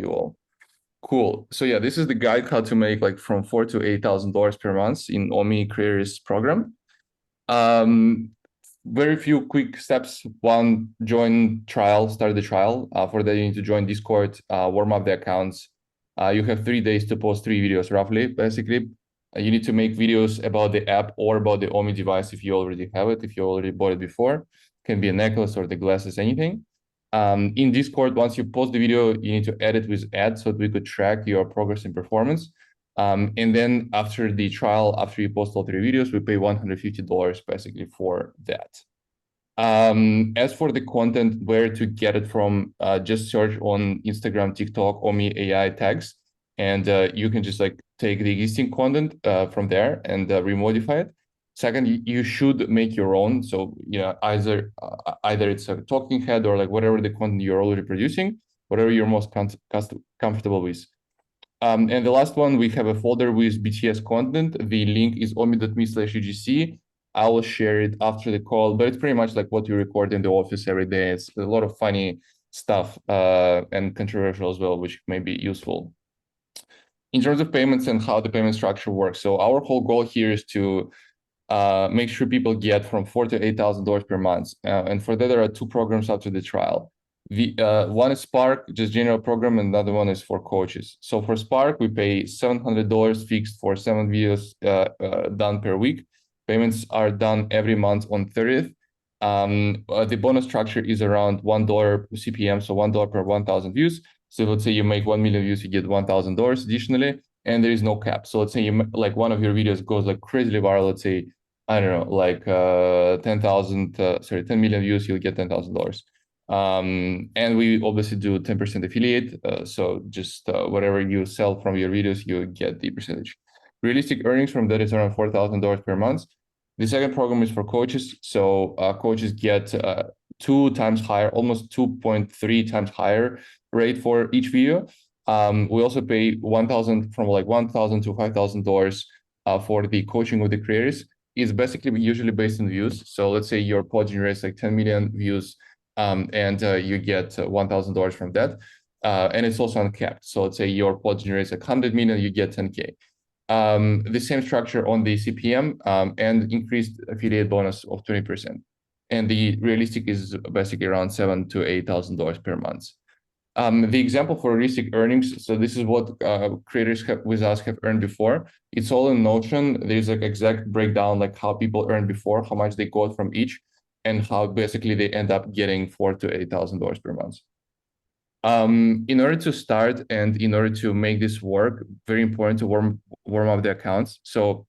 you all. Cool. So yeah, this is the guide how to make like from $4,000 to $8,000 per month in Omi Creators program. Very few quick steps. One, join trial, start the trial. For that, you need to join Discord, warm up the accounts. You have 3 days to post 3 videos roughly, basically. You need to make videos about the app or about the Omi device if you already have it, if you already bought it before. Can be a necklace or the glasses, anything. In Discord, once you post the video, you need to edit with ads so that we could track your progress and performance. And then after the trial, after you post all 3 videos, we pay $150 basically for that. As for the content, where to get it from, just search on Instagram, TikTok, Omi AI tags, and you can just like take the existing content from there and remodify it. Second, you should make your own. So either it's a talking head or like whatever the content you're already producing, whatever you're most comfortable with. And the last one, we have a folder with BTS content. The link is omi.me/UGC. I will share it after the call, but it's pretty much like what you record in the office every day. It's a lot of funny stuff and controversial as well, which may be useful. In terms of payments and how the payment structure works. So our whole goal here is to make sure people get from $4,000 to $8,000 per month. And for that, there are 2 programs after the trial. One is Spark, just general program, and another one is for coaches. So for Spark, we pay $700 fixed for 7 videos done per week. Payments are done every month on 30th. The bonus structure is around $1 CPM, so $1 per 1,000 views. So let's say you make 1 million views, you get $1,000 additionally, and there is no cap. So let's say you like one of your videos goes like crazily viral. Let's say, I don't know, like 10 million views, you'll get $10,000. And we obviously do 10% affiliate. So just whatever you sell from your videos, you get the percentage. Realistic earnings from that is around $4,000 per month. The second program is for coaches. So coaches get 2 times higher, almost 2.3 times higher rate for each video. We also pay $1,000 to $5,000 for the coaching with the creators. It's basically usually based on views. So let's say your pod generates like 10 million views, and you get $1,000 from that. And it's also uncapped. So let's say your pod generates like 100 million, you get 10K. The same structure on the CPM and increased affiliate bonus of 20%. And the realistic is basically around $7,000 to $8,000 per month. The example for realistic earnings, so this is what creators with us have earned before. It's all in Notion. There's like exact breakdown, like how people earned before, how much they got from each, and how basically they end up getting $4,000 to $8,000 per month. In order to start and in order to make this work, very important to warm up the accounts. So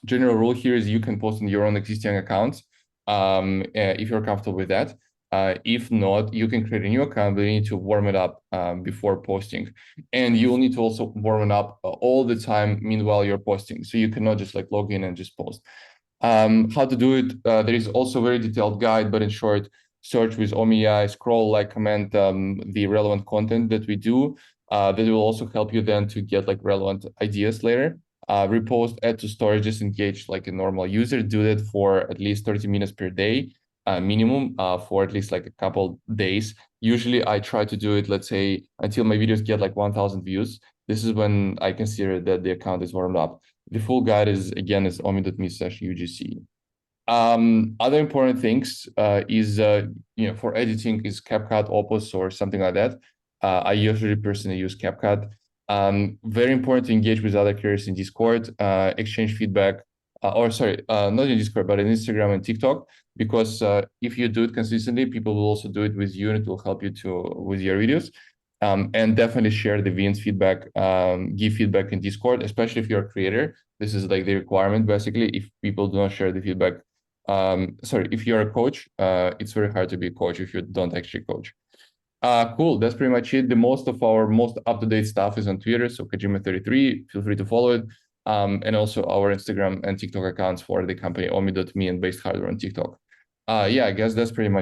general rule here is you can post in your own existing accounts if you're comfortable with that. If not, you can create a new account, but you need to warm it up before posting. And you'll need to also warm it up all the time meanwhile you're posting. So you cannot just like log in and just post. How to do it, there is also a very detailed guide, but in short, search with Omi AI, scroll, like, comment the relevant content that we do. That will also help you then to get like relevant ideas later. Repost, add to story, just engage like a normal user. Do that for at least 30 minutes per day, minimum, for at least like a couple days. Usually I try to do it, let's say, until my videos get like 1,000 views. This is when I consider that the account is warmed up. The full guide is omi.me/UGC. Other important things is for editing is CapCut, Opus, or something like that. I usually personally use CapCut. Very important to engage with other creators in Discord, exchange feedback, not in Discord, but in Instagram and TikTok, because if you do it consistently, people will also do it with you, and it will help you with your videos. And definitely share the wins feedback, give feedback in Discord, especially if you're a creator. This is like the requirement, basically. If people do not share the feedback, if you're a coach, it's very hard to be a coach if you don't actually coach. Cool, that's pretty much it. The most up-to-date stuff is on Twitter, so Kojima33, feel free to follow it. And also our Instagram and TikTok accounts for the company, omi.me and Based Hardware on TikTok. Yeah, I guess that's pretty much